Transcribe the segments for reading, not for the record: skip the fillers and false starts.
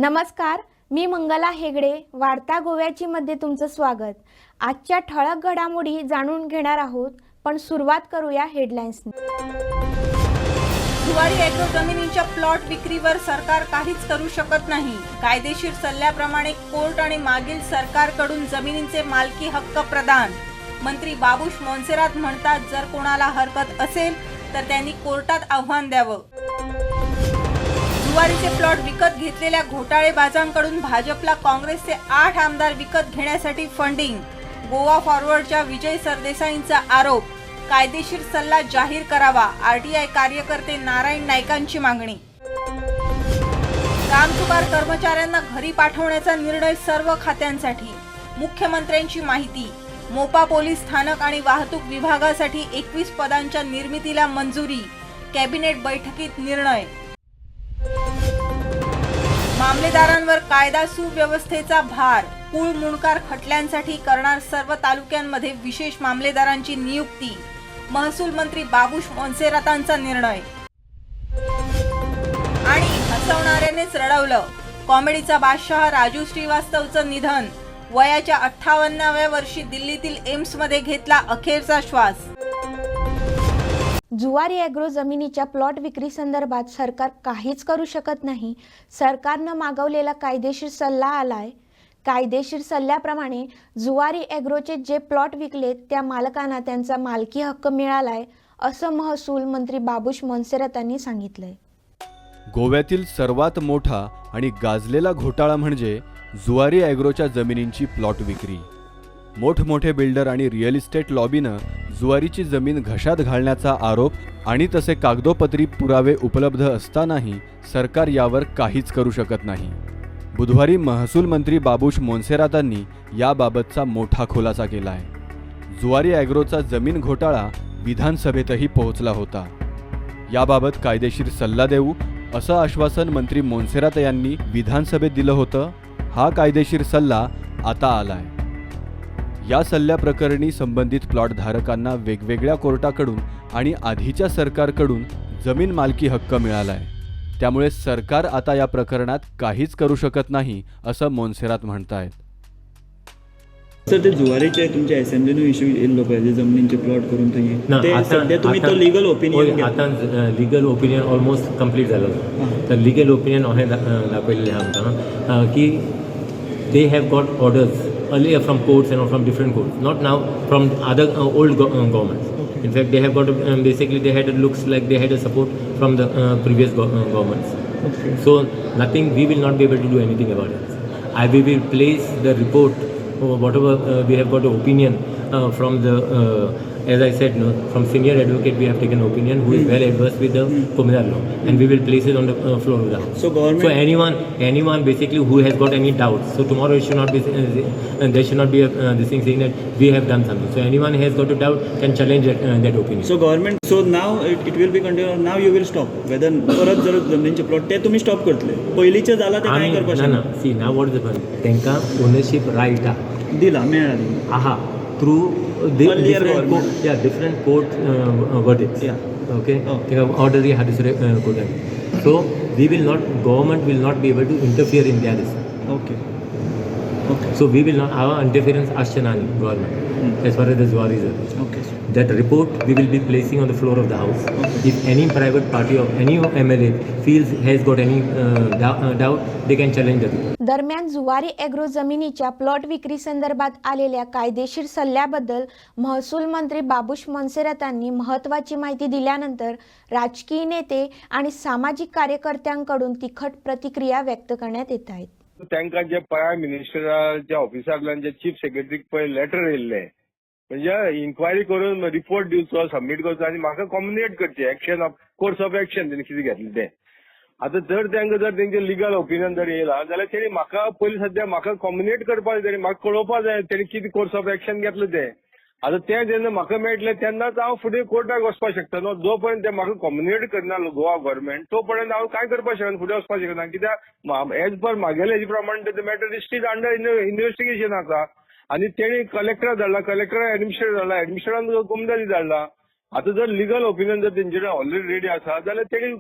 नमस्कार, मी मंगला हेगडे. वार्ता गोव्याची मध्ये तुमचं स्वागत. आजच्या ठळक घडामोडी जाणून घेणार आहोत, पण सुरुवात करूया हेडलाईन्सने. जुवारी एग्रो जमिनींच्या प्लॉट विक्रीवर सरकार काहीच करू शकत नाही. कायदेशीर सल्ल्याप्रमाणे कोर्ट आणि मागील सरकारकडून जमिनींचे मालकी हक्क प्रदान. मंत्री बाबूश मोन्सेरात म्हणतात, जर कोणाला हरकत असेल तर त्यांनी कोर्टात आव्हान द्यावं. जुवारीचे प्लॉट विकत घेतलेल्या घोटाळेबाजांकडून भाजपला काँग्रेसचे 8 आमदार विकत घेण्यासाठी फंडिंग. गोवा फॉरवर्डच्या विजय सरदेसाईंचा आरोप. कायदेशीर सल्ला जाहीर करावा. आरटीआय कार्यकर्ते नारायण नाईकांची मागणी. कामचुकार कर्मचाऱ्यांना घरी पाठवण्याचा निर्णय सर्व खात्यांसाठी. मुख्यमंत्र्यांची माहिती. मोपा पोलीस स्थानक आणि वाहतूक विभागासाठी 21 पदांच्या निर्मितीला मंजुरी. कॅबिनेट बैठकीत निर्णय. मामलेदारांवर कायदा सुव्यवस्थेचा भार. कुळ मुणकार खटल्यांसाठी करणार सर्व तालुक्यांमध्ये विशेष मामलेदारांची नियुक्ती. महसूल मंत्री बाबूश मोन्सेरातांचा निर्णय. आणि हसवणाऱ्यानेच रडवलं. कॉमेडीचा बादशाह राजू श्रीवास्तवचं निधन. वयाच्या 58व्या वर्षी दिल्लीतील एम्समध्ये घेतला अखेरचा श्वास. जुवारी एग्रो जमिनीच्या प्लॉट विक्री संदर्भात सरकार काहीच करू शकत नाही. सरकारनं मागवलेला कायदेशीर सल्ला आलाय. कायदेशीर सल्ल्याप्रमाणे जुवारी एग्रोचे जे प्लॉट विकले त्या मालकांना त्यांचा मालकी हक्क मिळालाय, असं महसूल मंत्री बाबूश मोन्सेरातांनी सांगितलंय. गोव्यातील सर्वात मोठा आणि गाजलेला घोटाळा म्हणजे जुवारी एग्रोच्या जमिनींची प्लॉट विक्री. मोठमोठे बिल्डर आणि रिअल इस्टेट लॉबीनं जुवारीची जमीन घशात घालण्याचा आरोप आणि तसे कागदोपत्री पुरावे उपलब्ध असतानाही सरकार यावर काहीच करू शकत नाही. बुधवारी महसूल मंत्री बाबूश मोन्सेरातांनी याबाबतचा मोठा खुलासा केला आहे. जुवारी एग्रोचा जमीन घोटाळा विधानसभेतही पोहोचला होता. याबाबत कायदेशीर सल्ला देऊ असं आश्वासन मंत्री मोन्सेरात यांनी विधानसभेत दिलं होतं. हा कायदेशीर सल्ला आता आलाय. या सल्ल्याप्रकरणी संबंधित प्लॉट धारकांना वेगवेगळ्या कोर्टाकडून आणि आधीच्या सरकारकडून जमीन मालकी हक्क मिळालाय. त्यामुळे सरकार आता या प्रकरणात काहीच करू शकत नाही असं मोन्सेरात म्हणतायत. सर, ते जुवारीचे तुमच्या असेंब्लीनो इश्यू येयल्लो पळय, जमनींचे प्लॉट करून ते सध्या तुम्ही तो लीगल ओपिनियन आता लीगल ओपिनियन ऑलमोस्ट कंप्लीट जालो. तर लीगल ओपिनियन अहें दाखयल्लें आमकां की they have got orders earlier from courts and from different courts, not now from other old governments. Okay. In fact, they have got basically they had looks like they had a support from the previous governments. Okay. So nothing, we will not be able to do anything about it. We will place the report or whatever we have got an opinion from the as I said, no, from senior advocate we have taken opinion who is well adversed with the communal law, and we will place it on the floor of the house. So government. So anyone basically who has got any doubts, so tomorrow it should not be there should not be this thing saying that we have done something. So anyone who has got a doubt can challenge that opinion. So government. So now it will be continued. Now you will stop. Whether परत जर जमिनीचे plot ते तुम्ही stop करतले. पहिलीचे झाला ते काय करपाचे? ना सी now what is the point? त्यांका ओनरशिप राईट दिला मेळाली. aha through different court verdicts. Okay. Order he had court. So government will not be able to interfere in their decision. Okay. So we will not have interference Ashtanani government as far as the Zuari is concerned. Okay. That report we will be placing on the floor of the house. Okay. If any private party or any MLA feels has got any doubt, they can challenge the report. दरम्यान Zuari agro जमिनीच्या plot विक्री संदर्भात आलेल्या कायदेशीर सल्ल्याबद्दल महसूल मंत्री बाबूश मोन्सेरातांनी महत्त्वाची माहिती दिल्यानंतर राजकीय नेते आणि सामाजिक कार्यकर्त्यांकडून तिखट प्रतिक्रिया व्यक्त करण्यात येत आहेत. तांकां जे प्रायम मिनिस्टराच्या ऑफिसांतल्यान जे चीफ सेक्रेटरीक पळय लेटर येयल्लें, म्हणजे इन्क्वायरी करून रिपोर्ट दिवचो, सबमीट करचो आनी म्हाका कम्युनिकेट करचें action of course of action तेणी कितें घेतलें तें. आतां जर तांकां जर तेंचें लिगल ओपिनियन जर येयलां जाल्यार तेणी म्हाका पयलीं सद्या म्हाका कम्युनिकेट करपाक जाय, तेणी म्हाका कळोवपाक जाय तेणी कितें कोर्स ऑफ एक्शन घेतलें तें. आतां तें जेन्ना म्हाका मेळटलें तेन्नाच हांव फुडें कोर्टाक वचपाक शकता न्हू. जो पर्यंत ते म्हाका कम्युनिकेट करना गोवा गव्हर्नमेंट तो पर्यंत हांव कांय करपाक शकना, फुडें वचपाक शकना. कित्याक एज पर म्हागेले हेजे प्रमाणे ते मॅटर स्टील अंडर इन्व्हेस्टिगेशन आसा. आनी तेणी कलेक्टर धाडला, कलेक्टर एडमिनिस्ट्रेटर धाडला, एडमिनिस्ट्रेटरान कोमदादी धाडला. आता जर लिगल ओपिनियन जर तेंचे ऑलरेडी रेडी आसा जाल्यार तेणी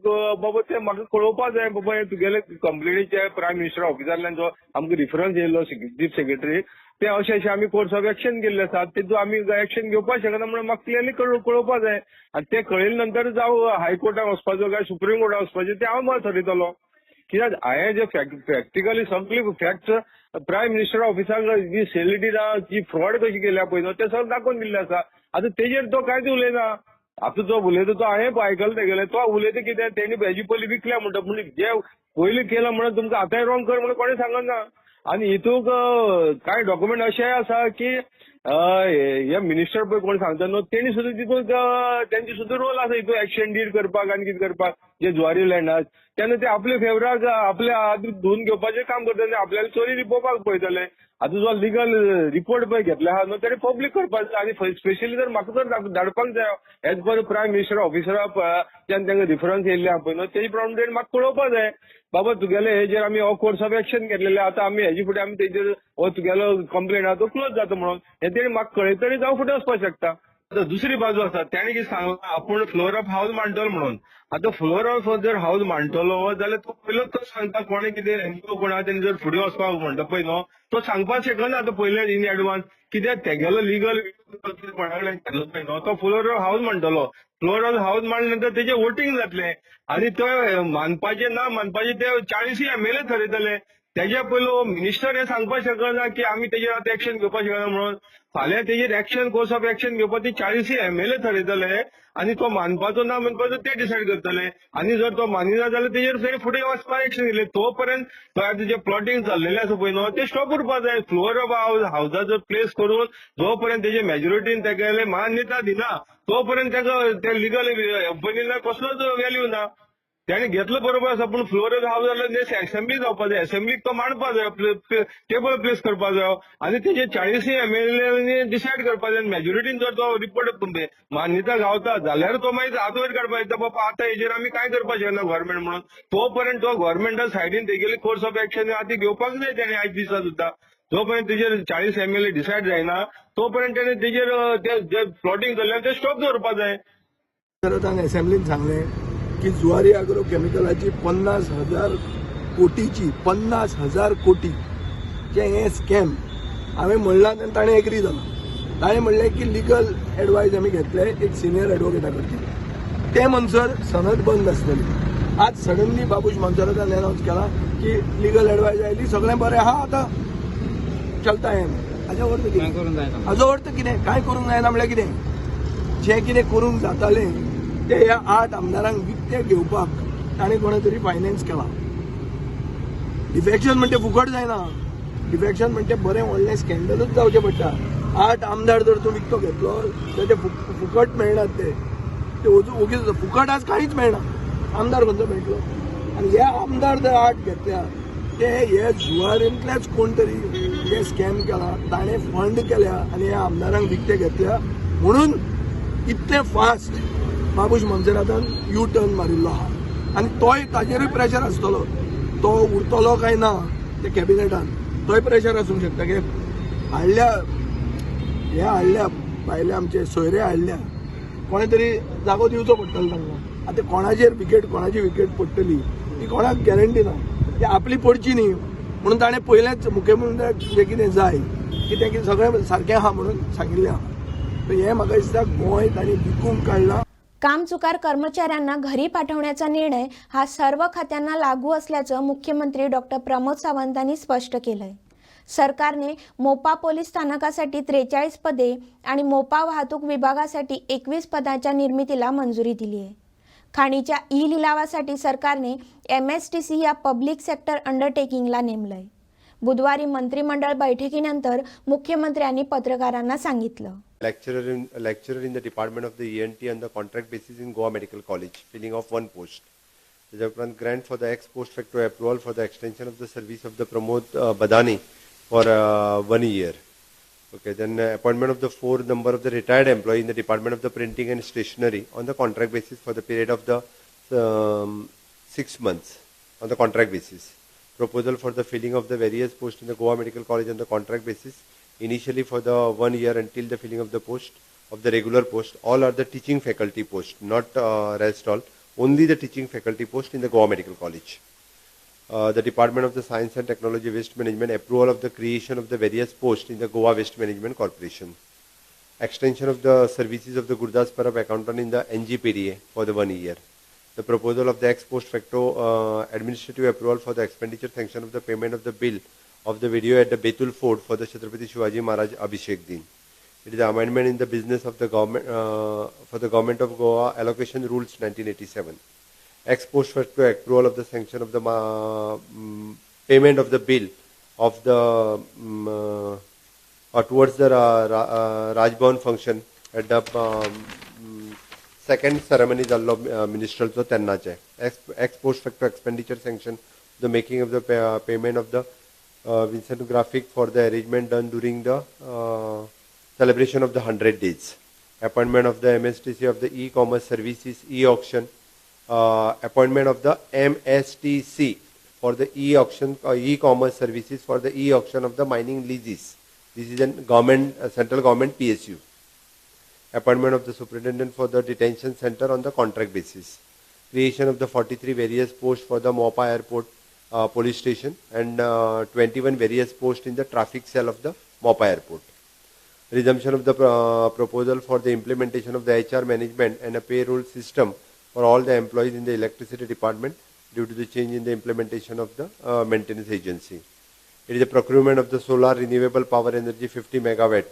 बाबा ते म्हाका कळोवपाक जाय बाबा हे तुगेले कंप्लेनीचे प्रायम मिनिस्टर ऑफिसांतल्यान जो आमकां रिफरन्स येयलो चीफ सेक्रेटरी ते अशें आमी कोर्स ऑफ एक्शन केल्ले आसात तेतून आमी एक्शन घेवपाक शकना म्हणून म्हाका क्लियरली कळोवपाक जाय आनी ते कळयले नंतर जावं हायकोर्टाक वचपाचो काय सुप्रीम कोर्टाक वचपाचें ते हांव मात ठरयतलो कित्याक हांवें जे प्रॅक्टिकली सगळे फॅक्ट्स प्रायम मिनिस्टर ऑफिसाक जी सेलिटी ना जी फ्रॉड कशी केल्या पळय न्हू ते सगळें दाखोवन दिल्ले आसा आतां तेजेर तो कांयच उलयना आतां जो उलयता तो हांवें आयकलो तेगेले तो उलयता कितें तेणी हेजी पयलीं विकल्या म्हणटा पूण जे पयलीं केलां म्हणून तुमकां आतांय रॉंग कर म्हणून कोणें सांगना आनी हितूंक कांय डॉक्युमेंट अशेंय आसा की हे मिनिस्टर पळय कोण सांगता न्हू तेणी सुद्दां तितूंक तेंची सुद्दां रोल आसा हितून एक्शन डीड करपाक आनी कितें करपाक जे जुवारी लँड आसा तेन्ना ते आपल्या फेवराक आपल्या हातीक धुवन घेवपाचें काम करता आनी आपल्याला चोरी लिपोवपाक पळयतले आतां जो लिगल रिपोर्ट पळय घेतले आहा न्हू तेणी पब्लीक करपाक जाय आनी स्पेशली जर म्हाका जर धाडपाक जाय एज पर प्रायम मिनिस्टर ऑफिसरा जेन्ना तांकां रिफरन्स येयल्ले आहा पळय न्हू तेजे प्रमाणे तेणी म्हाका कळोवपाक जाय बाबा तुगेले हेजेर आमी हो कोर्स ऑफ एक्शन घेतलेले आतां आमी हेजे फुडें आमी तेजेर हो तुगेलो कंप्लेंट आहा तो क्लोज जाता म्हणून हे तेणी म्हाका कळयतरी जावं फुडें वचपाक शकता आतां दुसरी बाजू आसा तेणी कितें सांगलां आपूण फ्लोर ऑफ हावस मांडटलो म्हणून आतां फ्लोर ऑफ जर हावस मांडटलो जाल्यार तो पयलो तो सांगता कोणें कितें एनजीओ कोण आहा तेणी जर फुडें वचपाक म्हणटा पळय न्हू तो सांगपाक शकना आतां पयलें इन एडवान्स कित्याक तेगेलो लिगल कोणा कडेन केलो पळय न्हू तो फ्लोर ऑफ हावस मांडटलो फ्लोर ऑफ हावस मांडले नंतर तेजें वोटींग जातलें आनी तो मानपाचें ना मानपाचें ते 40 MLA ठरयतले तेज्या पयलो मिनिस्टर हे सांगपाक शकना की आमी तेजेर आतां एक्शन घेवपाक शकना म्हणून फाल्यां तेजेर एक्शन कोर्स ऑफ एक्शन घेवपाक ते 40 MLA ठरयतले आनी तो मानपाचो ना मानपाचो ते डिसायड करतले आनी जर तो मानिना जाल्यार तेजेर फुडें वचपाक एक्शन घेतले तो पर्यंत तो आतां जे प्लॉटिंग चाललेलें आसा पळय न्हू ते स्टॉप करपाक जाय फ्लोर ऑफ हावसा जर प्लेस करून जो पर्यंत तेजे मेजॉरिटीन तेगेले मान्यता दिना तो पर्यंत तेका त्या लिगल ओपिनियनाक कसलोच व्हॅल्यू ना त्याने घेतलं बरोबर आसा पूण फ्लोर ऑफ हावस जाल्यार असेंब्ली जावपाक जाय असेंब्लीक तो मांडपाक जाय टेबल प्लेस करपाक जाय आनी तेजे 40 MLA डिसायड करपाक जाय मेजॉरिटीन जर तो रिपोर्ट मान्यता गावता जाल्यार तो मागीर हात वयर काडपाक येता बाबा आतां हेजेर आमी कांय करपाक शकना गव्हर्मेंट म्हणून तो पर्यंत तो गव्हर्मेंटा सायडीन तेगेले कोर्स ऑफ एक्शन हाती घेवपाक जाय तेणे आयज दिसा सुद्दां जो पर्यंत तेजेर 40 MLA डिसायड जायना तो पर्यंत तेणे तेजेर जे प्लॉटिंग जाल्लें ते स्टॉप दवरपाक जाय. असेंब्लीन सांगलें की जुवारी अॅग्रो केमिकलाची 50,000 कोटीची 50,000 कोटी जे हे स्कॅम हांवें म्हणलां तेन्ना ताणें एग्री जालो ताणें म्हणलें की लिगल एडवायस आमी घेतले एक सिनियर एडवोकेटा कडच्यान ते म्हणसर सनद बंद आसतली आज सडनली बाबूश मोन्सेरातान अनावन्स केला की लिगल एडवायस आयली सगळें बरें आहा आतां चलता हें हाजो अर्थ कितें हाजो अर्थ कितें कांय करूंक जायना म्हणल्यार कितें जें कितें करूंक जातालें ते ह्या 8 आमदारांक विकते घेवपाक ताणें कोणे तरी फायनान्स केला डिफेक्शन म्हणटे फुकट जायना डिफेक्शन म्हणटे बरें व्हडलें स्कॅन्डलूच जावचें पडटा 8 आमदार जर तूं विकतो घेतलो जाल्यार ते फुकट मेळनात ते ओगीच फुकट आज कांयच मेळना आमदार खंयचो मेळटलो आनी हे आमदार जर 8 घेतल्या ते हे जुवारींतलेच कोण तरी हे स्कॅम केला ताणें फंड केल्या आनी ह्या आमदारांक विकते घेतल्या म्हणून इतले फास्ट बाबूश मोन्सेरातान यू टर्न मारिल्लो आहा आनी तोय ताजेरूय प्रेशर आसतलो तो उरतलो काय ना ते कॅबिनेटान तोय प्रेशर आसूंक शकता की हाडल्या भायले आमचे सोयरे हाडल्या कोणे तरी जागो दिवचो पडटलो तांकां आतां कोणाची विकेट पडटली ती कोणाक गॅरंटी ना ती आपली पडची न्ही म्हणून ताणें पयलेंच मुखेलमंत्र्याक जें कितें जाय कितें सगळें सारकें आहा म्हणून सांगिल्लें आहा हें म्हाका दिसता गोंय तांणी विकूंक काडलां. कामचुकार कर्मचाऱ्यांना घरी पाठवण्याचा निर्णय हा सर्व खात्यांना लागू असल्याचं मुख्यमंत्री डॉक्टर प्रमोद सावंतांनी स्पष्ट केलंय. सरकारने मोपा पोलीस स्थानकासाठी 43 पदे आणि मोपा वाहतूक विभागासाठी 21 पदांच्या निर्मितीला मंजुरी दिली आहे. खाणीच्या ई लिलावासाठी सरकारने MSTC या पब्लिक सेक्टर अंडरटेकिंगला नेमलंय. बुधवारी मंत्रिमंडळ बैठकीनंतर मुख्यमंत्र्यांनी पत्रकारांना सांगितलं. Lecturer in the Department of the ENT on the contract basis in Goa Medical College, filling of one post. The grant for the ex post facto approval for the extension of the service of the Pramod Badani for 1 year. Okay, then appointment of the 4 number of the retired employee in the Department of the Printing and Stationery on the contract basis for the period of the 6 months on the contract basis. Proposal for the filling of the various posts in the Goa Medical College on the contract basis, initially for the 1 year until the filling of the post of the regular post. All are the teaching faculty post, not rest all. Only the teaching faculty post in the Goa Medical College. The Department of the Science and Technology Waste Management approval of the creation of the various posts in the Goa Waste Management Corporation. Extension of the services of the Gurdas Parab accountant in the NGPDA for the 1 year. The proposal of the ex post facto administrative approval for the expenditure sanction of the payment of the bill of the video at the Betul Fort for the Chhatrapati Shivaji Maharaj Abhishek Din. It is the amendment in the business of the government for the Government of Goa allocation rules 1987. Ex post facto approval of the sanction of the payment of the bill of the towards the Rajbhavan function at the second ceremony जाल्लो ministerial तेन्नाचे ex post facto expenditure sanction the making of the payment of the Vincent graphic for the arrangement done during the celebration of the 100 days. Appointment of the MSTC of the e-commerce services e-auction. Appointment of the MSTC for the e-auction e-commerce services for the e-auction of the mining leases. This is a government central government PSU. Appointment of the superintendent for the detention center on the contract basis. Creation of the 43 various posts for the Mopa Airport police station and 21 various posts in the traffic cell of the Mopa Airport. Resumption of the proposal for the implementation of the HR management and a payroll system for all the employees in the electricity department due to the change in the implementation of the maintenance agency. It is a procurement of the solar renewable power energy 50 megawatt.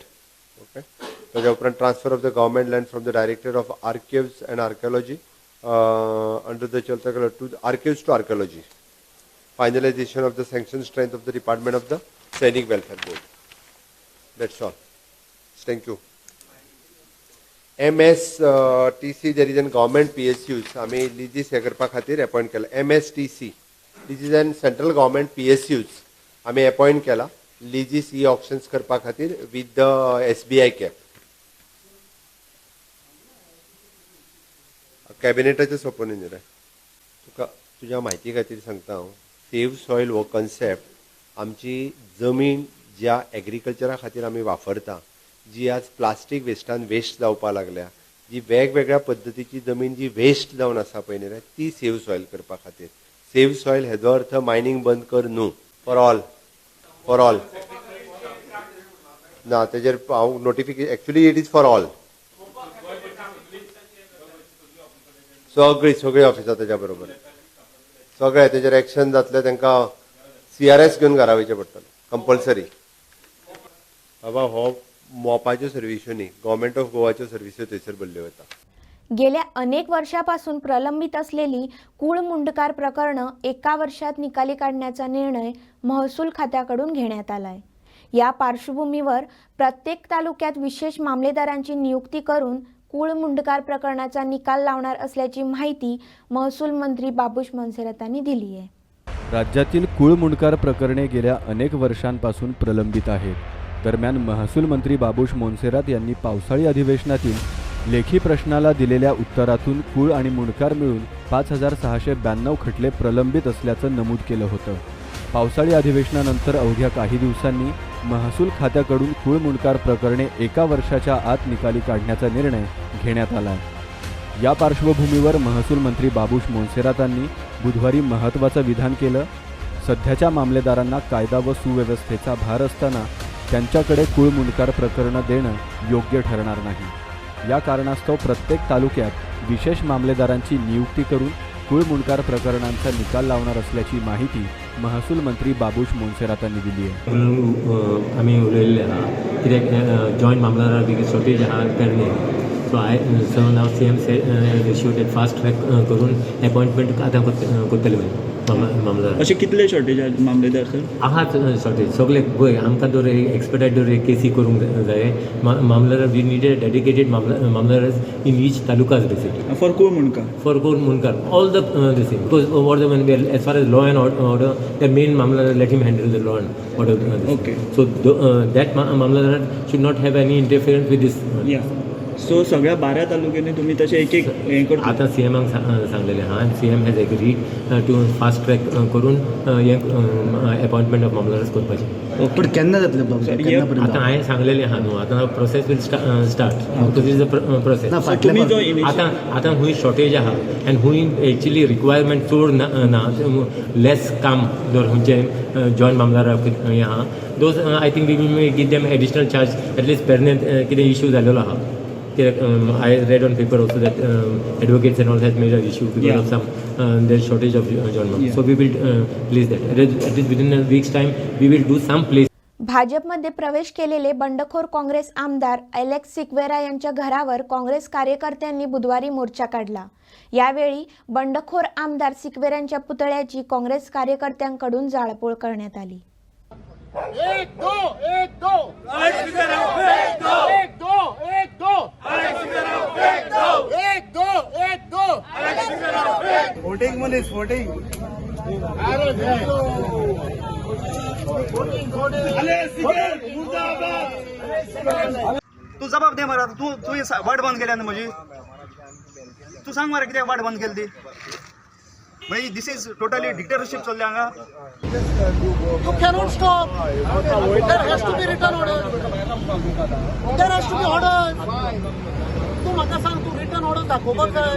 Okay. So the transfer of the government land from the Director of Archives and Archaeology under the Chaltakala to the Archives to Archaeology. Finalization of the sanction strength of the Department of the Sainik Welfare Board. That's all. Thank you. MSTC, there is a government PSUs. आम्ही लिजीस हे करपा खातीर appoint केला. MSTC, this is a central government PSUs. आम्ही appoint केला लिजीस E options करपा खातीर with the SBI cap. कॅबिनेटाचे सोपून रे तुका तुझ्या म्हायती खातीर सांगता हांव सेव सॉयल हो कन्सेप्ट आमची जमीन ज्या एग्रीकल्चरा खातीर आमी वापरता जी आज प्लास्टीक वेस्टान वेस्ट जावपा लागल्या जी वेगवेगळ्या पद्दतीची जमीन जी वेस्ट जावन आसा पळय न्ही रे ती सेव सॉयल करपा खातीर सेव सॉयल हेजो अर्थ मायनींग बंद कर न्हू फॉर ऑल ना तेजेर हांव notification actually it is for all सगळी ऑफिसां तेज्या बरोबर सगळे तेजेर एक्शन जातले तांकां CRS घेवन घरा वयचें पडटलें कंपल्सरी. बाबा हो मोपाच्यो सर्विसो न्ही गव्हर्मेंट ऑफ गोवाच्यो सर्विसो थंयसर भरल्यो वता. गेल्या अनेक वर्षापासून प्रलंबित असलेली कुळ मुंडकार प्रकरणं एका वर्षात निकाली काढण्याचा निर्णय महसूल खात्याकडून घेण्यात आलाय. या पार्श्वभूमीवर प्रत्येक तालुक्यात विशेष मामलेदारांची नियुक्ती करून कुळ मुंडकार प्रकरणाचा निकाल लावणार असल्याची माहिती महसूल मंत्री बाबुश मोन्सेरात यांनी दिली आहे. राज्यातील कुळ मुंडकार प्रकरणे गेल्या अनेक वर्षांपासून प्रलंबित आहेत. दरम्यान महसूल मंत्री बाबुश मोन्सेरात यांनी पावसाळी अधिवेशनातील लेखी प्रश्नाला दिलेल्या उत्तरातून कुळ आणि मुंडकार मिळून 5692 खटले प्रलंबित असल्याचं नमूद केलं होतं. पावसाळी अधिवेशनानंतर अवघ्या काही दिवसांनी महसूल खात्याकडून कुळ मुंडकार प्रकरणे एका वर्षाच्या आत निकाली काढण्याचा निर्णय घेण्यात आला. या पार्श्वभूमीवर महसूल मंत्री बाबुश मोन्सेरातांनी बुधवारी महत्त्वाचं विधान केलं. सध्याच्या मामलेदारांना कायदा व सुव्यवस्थेचा भार असताना त्यांच्याकडे कुळ मुंडकार प्रकरणं देणं योग्य ठरणार नाही. या कारणास्तव प्रत्येक तालुक्यात विशेष मामलेदारांची नियुक्ती करून कुळ मुंडकार प्रकरणांचा निकाल लावणार असल्याची माहिती महसूल मंत्री बाबुश मोन्सेरातांनी दिली आहे. आम्ही उलयल्ले आहा कित्याक जॉयंट मामलेदार बी शॉर्टेज आहा पेरणे सो नाव CM इश्यूड फास्ट ट्रॅक करून अपॉइंटमेंट आतां करतले मामलेदार. अशे कितले शॉर्टेज मामलेदार सर आहात शॉर्टेज सगळे पळय आमकां जर एक्सपर्टायट जर केसी करूंक जाय mamlatdar we needed dedicated mamlatdar in each talukas basically for कोण मुंडकार all the this thing because what the one as far as law and order the main mamlatdar let him handle the law and order. Okay so that mamlatdar should not have any interference with this. So सगळ्या 12 तालुक्यांनी तुम्ही तसे एक एक हे करता. आता सीएमांक सांगलेलें आहा आनी CM has agreed to fast track करून हे अपॉइंटमेंट ऑफ मामलादार करपाचें. पण केन्ना जातलें बाबा केन्ना पर्यंत आतां हांवें सांगलेलें आहा न्हू, आतां process will start because is a process. तुम्ही जो आतां खूंय शॉर्टेज आहा आनी खूंय एक्चुली रिक्वायरमेंट चड ना लेस काम जर खंयचे जॉयंट मामलादार हें आहा those I think we will give them additional charge at least permanent कितें इश्यू जालेलो आहा. I read on paper also that advocates and all has made an issue because of some there's shortage of journal. So we will place that. At least within a week's time we will do some place. भाजपमध्ये प्रवेश केलेले बंडखोर काँग्रेस आमदार Alex Sequeira यांच्या घरावर काँग्रेस कार्यकर्त्यांनी बुधवारी मोर्चा काढला. यावेळी बंडखोर आमदार सिक्वेरांच्या पुतळ्याची काँग्रेस कार्यकर्त्यांकडून जाळपोळ करण्यात आली. एक दो एक दो एक दो एक दो एक दो एक दो वोटिंग मनीस वोटिंग तू जबाब दे मरा. तू वाट बंद केल्या म्हजी. तू सांग मरा कित्याक वाट बंद केली ती. भाई दिस इज टोटली डिक्टेटरशिप चल्ले हांगा. You cannot stop. There has to be written order. There has to be order. तू म्हाका सांग तू written order दाखोवपाक जाय.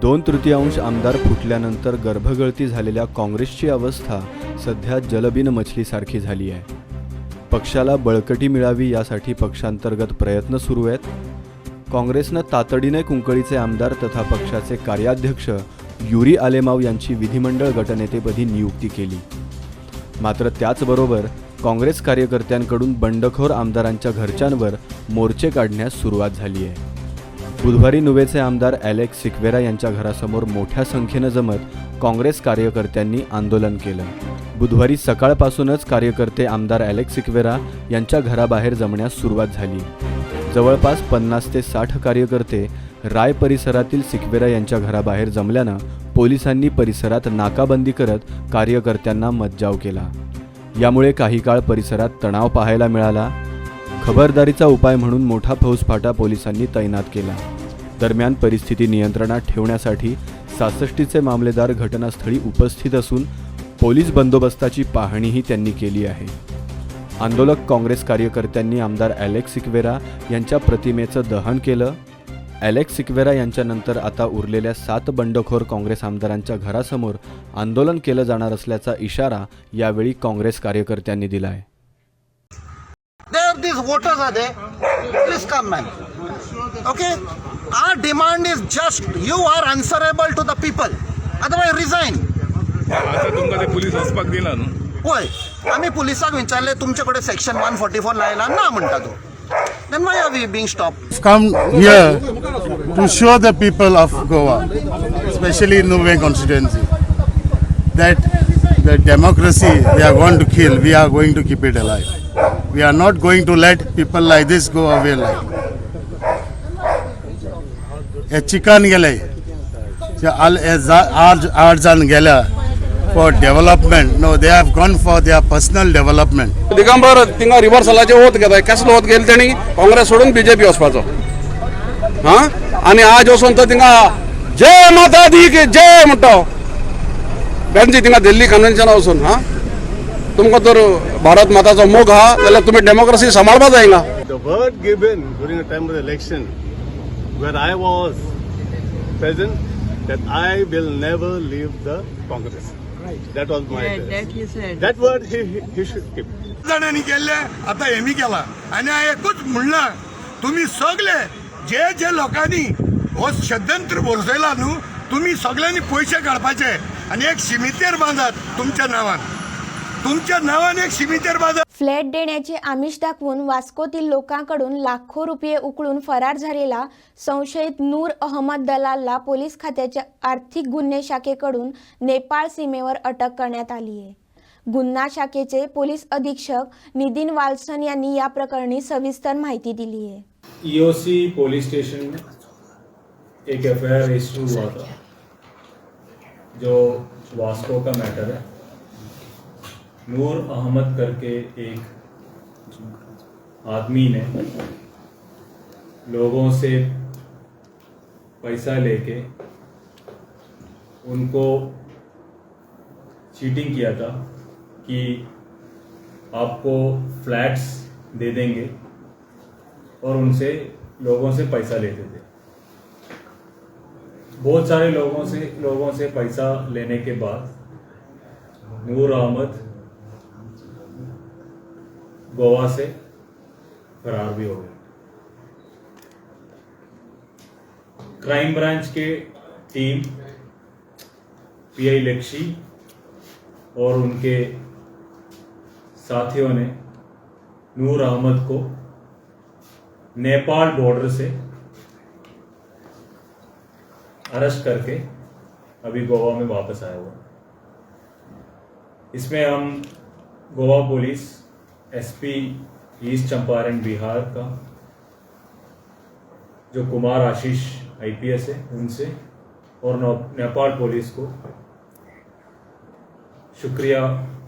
2/3 आमदार फुटल्यानंतर गर्भगळती झालेल्या काँग्रेसची अवस्था सध्या जलबिन मछलीसारखी झाली आहे. पक्षाला बळकटी मिळावी यासाठी पक्षांतर्गत प्रयत्न सुरू आहेत. काँग्रेसनं तातडीने कुंकळीचे आमदार तथा पक्षाचे कार्याध्यक्ष युरी आलेमाव यांची विधिमंडळ गटनेतेपदी नियुक्ती केली. मात्र त्याचबरोबर काँग्रेस कार्यकर्त्यांकडून बंडखोर आमदारांच्या घरच्यांवर मोर्चे काढण्यास सुरुवात झाली आहे. बुधवारी नुवेचे आमदार एलेक्स सिक्वेरा यांच्या घरासमोर मोठ्या संख्येनं जमत काँग्रेस कार्यकर्त्यांनी आंदोलन केलं. बुधवारी सकाळपासूनच कार्यकर्ते आमदार एलेक्स सिक्वेरा यांच्या घराबाहेर जमण्यास सुरुवात झाली. जवळपास 50 ते 60 कार्यकर्ते राय परिसरातील सिक्वेरा यांच्या घराबाहेर जमल्यानं पोलिसांनी परिसरात नाकाबंदी करत कार्यकर्त्यांना मज्जाव केला. यामुळे काही काळ परिसरात तणाव पाहायला मिळाला. खबरदारीचा उपाय म्हणून मोठा फौजफाटा पोलिसांनी तैनात केला. दरम्यान परिस्थिती नियंत्रणात ठेवण्यासाठी 66चे मामलेदार घटनास्थळी उपस्थित असून पोलीस बंदोबस्ताची पाहणीही त्यांनी केली आहे. आंदोलक काँग्रेस कार्यकर्त्यांनी आमदार एलेक्स सिक्वेरा यांच्या प्रतिमेचं दहन केलं. एलेक्स सिक्वेरा यांच्यानंतर आता उरलेल्या 7 बंडखोर काँग्रेस आमदारांच्या घरासमोर आंदोलन केलं जाणार असल्याचा इशारा यावेळी काँग्रेस कार्यकर्त्यांनी दिलाय. There these voters are there. Please come, man. Okay? Our demand is just you are answerable to the people. Otherwise resign. आता तुमका ते पोलीस वचपाक दिला न्हू. होय आम्ही पुलिसाक विचारले तुमच्याकडे सेक्शन 144 लायला ना म्हणता तो. Then why are we being stopped? Come here to show the people of Goa, especially Nuve constituency, that the democracy they are going to kill, we are going to keep it alive. We are not going to let people like this go away like. हे chicken गेले, आठ जण गेल्या for development. No, they have gone for their personal development. Digambar तिंगा रिव्हर्सलाचे होत घेताय कसलो होत गेले त्यांनी काँग्रेस सोडून बीजेपी वचपाचो. हां आणि आज वचून तो तिंगा जय माता दी की जय म्हणटा बेंची तिंगा दिल्ली कन्व्हेन्शन वचून. हां तुमकां तर भारत माताचो मोग हा जाल्यार तुम्ही डेमोक्रेसी सांबाळपा जायना. The word given during the time of the election where I was present that I will never leave the Congress. That was my that he said. That word he should keep. जणांनी केले आता Hemy केला आणि एकूच म्हणलं तुम्ही सगळे जे लोकांनी हो षडयंत्र भरसयला न्हू तुम्ही सगळ्यांनी पैसे काढपाचे आणि एक शिमितेर बांधत तुमच्या नावान एक शिमितेर बांधत. फ्लॅट देण्याचे आमिष दाखवून वास्कोतील लोकांकडून लाखो रुपये उकळून फरार झालेला संशयित नूर अहमद दलालला पोलीस खात्याच्या आर्थिक गुन्हे शाखेकडून नेपाळ सीमेवर अटक करण्यात आली आहे. गुन्हा शाखेचे पोलीस अधीक्षक नितीन वाल्सन यांनी या प्रकरणी सविस्तर माहिती दिली आहे. ईओसी पुलिस स्टेशन में एक एफआईआर रजिस्टर हुआ था जो वास्को का मैटर है. नूर अहमद करके एक आदमी ने लोगों से पैसा लेके उनको चीटिंग किया था कि आपको फ्लैट्स दे देंगे और उनसे लोगों से पैसा लेते थे। बहुत सारे लोगों से पैसा लेने के बाद नूर अहमद गोवा से फरार भी हो गए। क्राइम ब्रांच के टीम पीआई लक्ष्मी और उनके साथियों ने नूर अहमद को नेपाल बॉर्डर से अरेस्ट करके अभी गोवा में वापस आया हुआ। इसमें हम Goa police, SP east Champaran Bihar का जो कुमार आशीष आईपीएस है उनसे और नेपाल पुलिस को शुक्रिया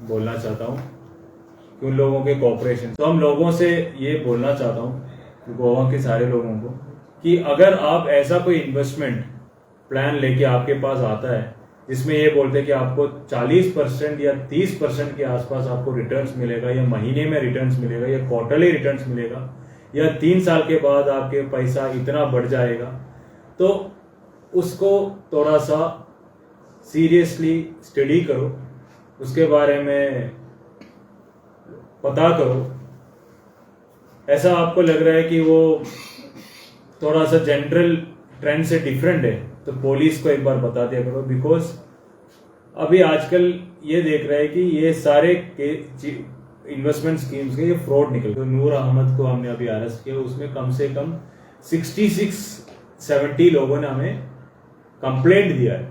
बोलना चाहता हूँ कि उन लोगों के कोऑपरेशन। तो हम लोगों से ये बोलना चाहता हूँ गोवा के सारे लोगों को कि अगर आप ऐसा कोई इन्वेस्टमेंट प्लान लेके आपके पास आता है जिसमें ये बोलते हैं कि आपको 40% या 30% के आसपास आपको रिटर्न्स मिलेगा, या महीने में रिटर्न्स मिलेगा, या क्वार्टरली रिटर्न्स मिलेगा, या 3 साल के बाद आपके पैसा इतना बढ़ जाएगा, तो उसको थोड़ा सा सीरियसली स्टडी करो, उसके बारे में पता करो। ऐसा आपको लग रहा है कि वो थोड़ा सा जनरल ट्रेंड से डिफरेंट है तो पुलिस को एक बार बता दिया करो, बिकॉज अभी आजकल ये देख रहे हैं कि ये सारे इन्वेस्टमेंट स्कीम्स के ये फ्रॉड निकल। तो नूर अहमद को हमने अभी अरेस्ट किया, उसमें कम से कम 66-70 लोगों ने हमें कंप्लेंट दिया है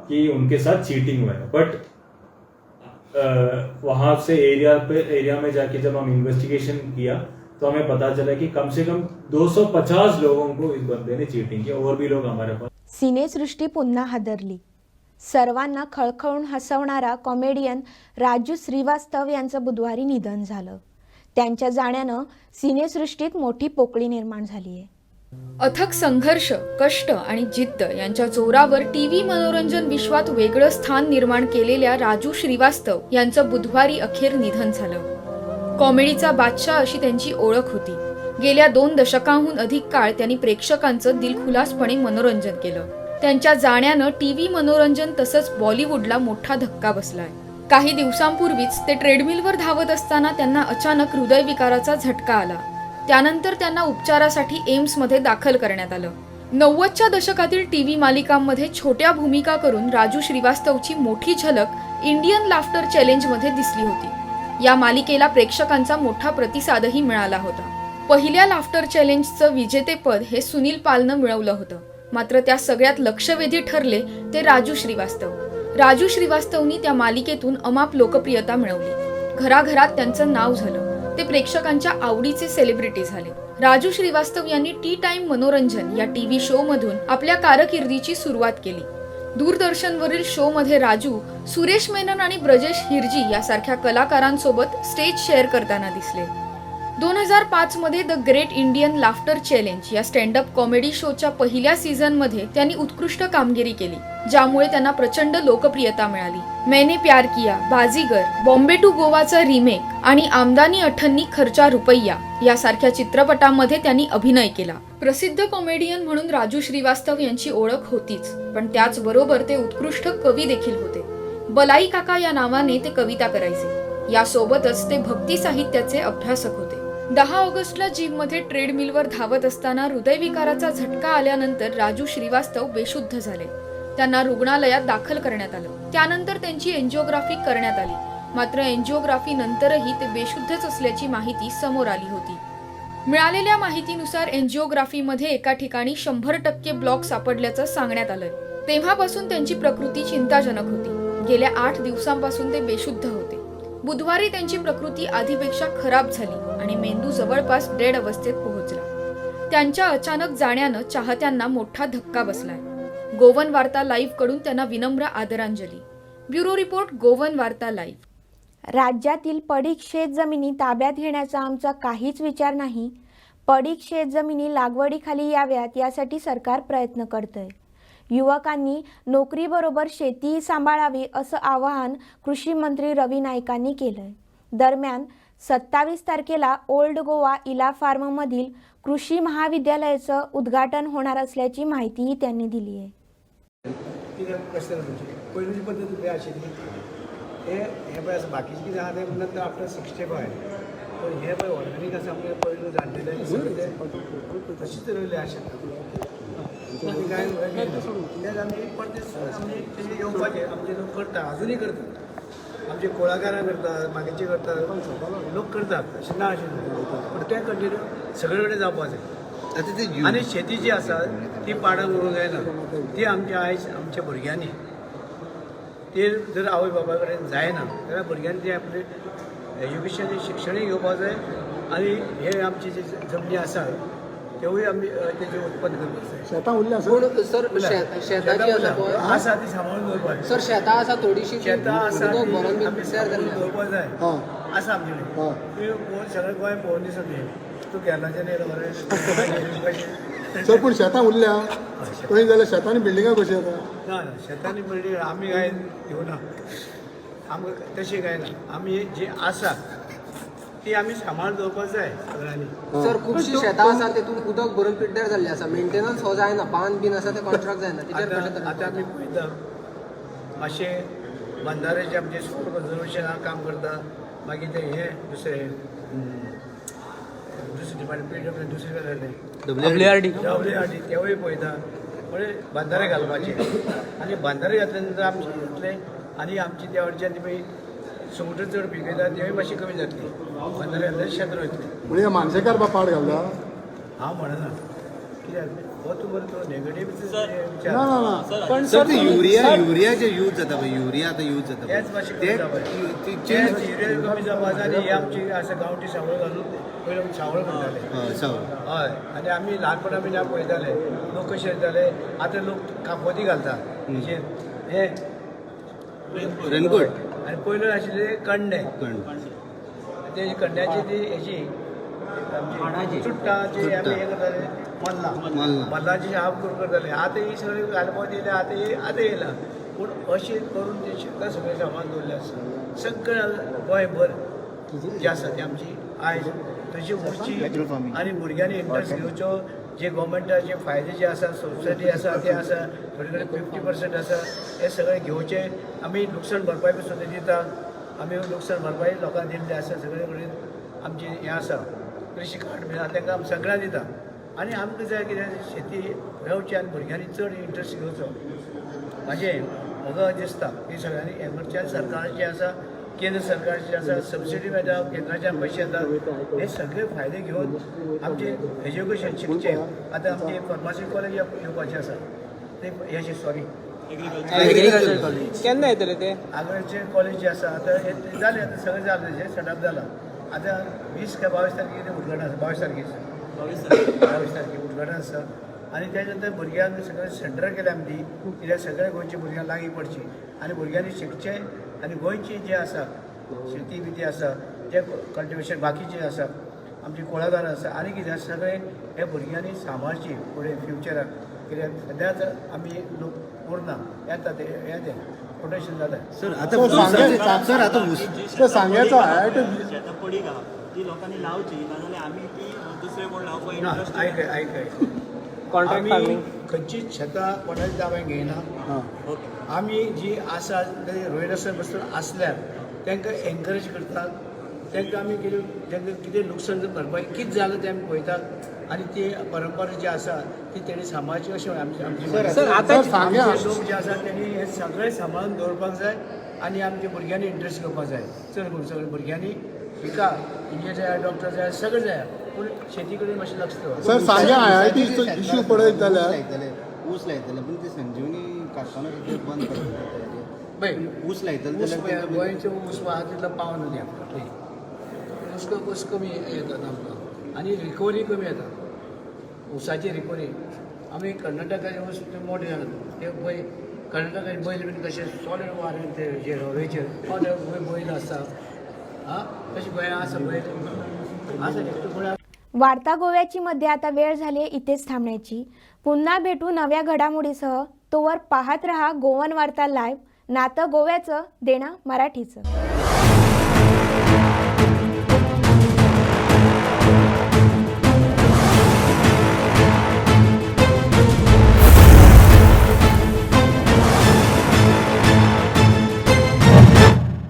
कि उनके साथ चीटिंग हुआ है। बट वहां से एरिया में जाके जब हम इन्वेस्टिगेशन किया तो हमें पता चला कि कम से कम 250 लोगों को इस बंदे ने चीटिंग किया। और भी लोग हमारे पास। सिनेसृष्टी पुन्हा हादरली। सर्वांना खळखळून हसवणारा कॉमेडियन राजू श्रीवास्तव यांचं बुधवारी निधन झालं। त्यांच्या जाण्यानं सिनेसृष्टीत मोठी पोकळी निर्माण झाली आहे। अथक संघर्ष, कष्ट आणि जिद्द यांच्या जोरावर टीव्ही मनोरंजन विश्वात वेगळं स्थान निर्माण केलेल्या राजू श्रीवास्तव यांचं बुधवारी अखेर निधन झालं। कॉमेडीचा बादशाह अशी त्यांची ओळख होती। गेल्या 2 दशकांहून अधिक काळ त्यांनी प्रेक्षकांचं दिलखुलासपणे मनोरंजन केलं। त्यांच्या जाण्यानं टीव्ही मनोरंजन तसंच बॉलिवूडला मोठा धक्का बसलाय। काही दिवसांपूर्वीच ते ट्रेडमिलवर धावत असताना त्यांना अचानक हृदयविकाराचा झटका आला। त्यानंतर त्यांना उपचारासाठी एम्समध्ये दाखल करण्यात आलं। 90च्या दशकातील टीव्ही मालिकांमध्ये छोट्या भूमिका करून राजू श्रीवास्तवची मोठी झलक इंडियन लाफ्टर चॅलेंजमध्ये दिसली होती। या मालिकेला प्रेक्षकांचा मोठा प्रतिसादही मिळाला होता। पहिल्या लाफ्टर चॅलेंजचं विजेतेपद हे सुनील पालनं मिळवलं होतं, मात्र त्या सगळ्यात लक्षवेधी ठरले ते राजू श्रीवास्तव। राजू श्रीवास्तवनी त्या मालिकेतून अमाप लोकप्रियता मिळवली। घराघरात त्यांचं नाव झालं। ते प्रेक्षकांच्या आवडीचे सेलिब्रिटी झाले। राजू श्रीवास्तव यांनी टी टाइम मनोरंजन या टीव्ही शो मधून आपल्या कारकिर्दीची सुरुवात केली। दूरदर्शनवरील शो मध्ये राजू सुरेश मेनन आणि ब्रजेश हिरजी यासारख्या कलाकारांसोबत स्टेज शेअर करताना दिसले। 2005 मध्ये the great Indian laughter challenge या स्टँडअप कॉमेडी शोच्या पहिल्या सीझन मध्ये त्यांनी उत्कृष्ट कामगिरी केली, ज्यामुळे त्यांना प्रचंड लोकप्रियता मिळाली। मैंने प्यार किया, बाजीगर, बॉम्बे टू गोवाचा रिमेक आणि आमदानी अठन्नी खर्चा रुपैया यासारख्या चित्रपटांमध्ये त्यांनी अभिनय केला। प्रसिद्ध कॉमेडियन म्हणून राजू श्रीवास्तव यांची ओळख होतीच, पण त्याचबरोबर ते उत्कृष्ट कवी देखील होते। बलाई काका या नावाने ते कविता करायचे। यासोबतच ते भक्ती साहित्याचे अभ्यासक होते। 10 ऑगस्टला जिममध्ये ट्रेडमिलवर धावत असताना हृदयविकाराचा झटका आल्यानंतर राजू श्रीवास्तव बेशुद्ध झाले। त्यांना रुग्णालयात दाखल करण्यात आलं। त्यानंतर त्यांची एंजिओग्राफी करण्यात आली, मात्र एंजिओग्राफी नंतरही ते बेशुद्धच असल्याची माहिती समोर आली होती। मिळालेल्या माहितीनुसार एंजिओग्राफीमध्ये एका ठिकाणी 100% ब्लॉक सापडल्याचं सांगण्यात आलंय। तेव्हापासून त्यांची प्रकृती चिंताजनक होती। गेल्या 8 दिवसांपासून ते बेशुद्ध होते। बुधवारी त्यांची प्रकृती आधीपेक्षा खराब झाली आणि मेंदू जवळपास डेड अवस्थेत पोहोचला। त्यांच्या अचानक जाण्यानं चाहत्यांना मोठा धक्का बसलाय। गोवन वार्ता लाईव्ह कडून त्यांना विनम्र आदरांजली। ब्युरो रिपोर्ट, गोवन वार्ता लाईव्ह। राज्यातील पडीक शेत जमिनी ताब्यात घेण्याचा आमचा काहीच विचार नाही, पडीक शेतजमिनी लागवडीखाली याव्यात यासाठी सरकार प्रयत्न करतंय. युवकांनी नोकरीबरोबर शेतीही सांभाळावी असं आवाहन कृषी मंत्री रवी नाईकांनी केलंय. दरम्यान 27 तारखेला ओल्ड गोवा इला फार्ममधील कृषी महाविद्यालयाचं उद्घाटन होणार असल्याची माहितीही त्यांनी दिली आहे. पहिलीची पद्धत बी आशिल्ली हे पळय आसा बाकीचे कितें आहा तें नंतर आफ्टर 65 पण हे पळय ऑर्गेनीक आसा म्हणजे पयलू जाणटेले सगळे ते तशीच रोयले आशिल्ले काय तेच आमी परदेस आमी तेजे येवपाचे आमचे लोक करता अजुनूय करता आमचे कोळाकारां करतात मागीरचे करतात लोक करतात अशें ना अशें पूण तें कंटिन्यू सगळे कडेन जावपाक जाय. आनी शेती जी आसा ती पाडाक उरूंक जायना ती आमच्या आयज आमच्या भुरग्यांनी ते जर आवय बाबा कडेन जायना जाल्यार भुरग्यांनी ते आपले एज्युकेशन शिक्षणूय घेवपाक जाय आनी हे आमचे जे जमनी आसा तेवूय आमी तेजें उत्पन्न करपाक जाय. शेतां उरल्या सर शेताची आसा ती सांबाळून दवरपाक सर शेतां आसा थोडीशी शेतां आसा दवरपाक जाय आसा आमचे कडेन सगळें गोंय पळोवन दिसत न्ही तूं केरळाच्यान येयलो मरे सर पूण शेतां उरल्या थंय जाल्यार शेतांनी बिल्डिंगां कशी येता? ना ना शेतांनी बिल्डींग आमी काय घेवना आमकां तशें काय ना आमी जी आसा ती आमी सांबाळून दवरपाक जाय सगळ्यांनी. सर खुबशीं शेतां आसा तेतून उदक भरून पिड्ड्यार जाल्लें आसा मेंटेनन्स हो जायना पान बीन आसा ते कॉन्ट्रॅक्ट जायना आतां आमी पळयता मातशें बंधाऱ्याचें आमचें सोल कन्जर्वेशनाक काम करता मागीर ते हे दुसरे डिपार्टमेंट दुसरे WRD तेवूय पळयता म्हणजे बंधारे घालपाचे आनी बंधारे घातले नंतर आमचे इतले आनी आमची त्या वटेच्यान ती सुंगटां चड पिकयता तेवूय मातशी कमी जातली बंधारे घातल्यार शेत रोयतले. म्हणजे मानसेकार पाड घालता? हांव म्हणना कित्याक हो तूं बरो तो नेगेटीव ना पण सर युरियाचे यूज जाता पळय युरिया आतां यूज जाता तेच मातशें कमी जावपाचें युरिया कमी जावपाक जाय आनी ही आमची आसा गांवठी सावळ घालून पयलीं आमी सावळ म्हणटाले हय आनी आमी ल्हानपणा बीन हांव पळयताले लोक कशे जाताले आतां लोक कापोती घालता म्हणजे हे रेनकोट आनी पयलीं आशिल्ले कण्णे ते कण्ण्याची ती हेची आमची चुट्टांची आमी हे करताले मल्लाची हाफ करून करताले आतां ही सगळी घालपाक येयले आतां येयला पूण अशें करून ते शेतां सगळें सामान दवरलें आसा सगळें गोंयभर जे आसा ती आमची आयज तशी उरची आनी भुरग्यांनी इंट्रस्ट घेवचो जे गव्हर्मेंटाचे फायदे जे आसा सोसायटी आसा ते आसा थोडे कडेन 50% आसा हे सगळे घेवचे आमी लुकसाण भरपाय सुद्दां दिता आमी लुकसाण भरपाय लोकांक दिल्ले आसा सगळे कडेन आमची हें आसा कृषी कार्ड बी आसा तांकां आमी सगळ्यांक दिता आनी आमकां जाय कितें शेती रावची आनी भुरग्यांनी चड इंट्रस्ट घेवचो म्हाजें म्हाका दिसता की सगळ्यांनी हे कडच्यान सरकाराचें आसा केंद्र सरकारचे आसा सबसिडी मेळटा केंद्राच्यान पयशे येतात हे सगळे फायदे घेवन आमचे एज्युकेशन शिकचें आतां आमचे फार्मासी कॉलेज येवपाचें आसा ते हेचे सॉरी एग्रीकल्चर कॉलेज केन्ना येतले ते एग्रीकल्चर कॉलेज जे आसा आतां हे जालें आतां सगळें जालें तेजें सेटअप जाला आतां 20 काय 22 तारखेक उद्घाटन आसा 22 तारखेक उद्घाटन आसा आनी त्या नंतर भुरग्यांक सगळें सेंटर केलें आमी कित्याक सगळ्या गोंयच्या भुरग्यांक लागीं पडची आनी भुरग्यांनी शिकचें आनी गोंयची जे आसा शेती बिती आसा ते कल्टिवेशन बाकीचे आसा आमचे कुळागर आसा आनी कितें सगळें हे भुरग्यांनी सांबाळची फुडें फ्युचराक कित्याक सद्याच आमी लोक उरना येता ते हे तें प्रोटेक्शन जाता सर आतां सांग्याचो शेतां पडी घा ती लोकांनी लावची नाजाल्यार आमी ती दुसरे कोण लावपाक ना आयक आमी खंयचीच शेतां कोणाच्या ताब्यान घेयना आमी जी आसा रोयड आसा बसून आसल्यार तांकां एनकरेज करतात तांकां आमी कितें तांकां कितें लुकसाण भरपाय कितें जालें तें आमी पळयतात आनी ती परंपरा जी आसा ती तेणी सांबाळची अशें आमची लोक जे आसा तेणी हें सगळें सांबाळून दवरपाक जाय आनी आमच्या भुरग्यांनी इंट्रस्ट घेवपाक जाय चड करून सगळ्या भुरग्यांनी शिका इंजिनियर जाय डॉक्टर जाय सगळें जाय पूण शेती कडेन मातशें लक्ष दवर. सर सांग्या IIT इश्यू पळयत जाल्यार ऊस लायतले पूण ते संजीवनी कारखानो बंद करतले पळय ऊस लायतले जाल्यार गोंयचो ऊस आहा तितलो पावना न्ही आमकां ऊस कमी येतात आमकां आनी रिकवरी कमी येता ऊसाची रिकवरी आमी कर्नाटकाचे ऊस मोठे जातात ते पळय कर्नाटकाचे बैल बीन कशे सोले वारें ते जे रवेचेर बैल आसता आं तशें गोंया आसा बैल आसा वार्ता गोव्याची मध्ये आता वेळ झाली आहे इथेच थांबण्याची. पुन्हा भेटू नव्या घडामोडीसह. तोवर पाहत रहा गोवन वार्ता लाईव्ह. नातं गोव्याचं, देणं मराठीचं.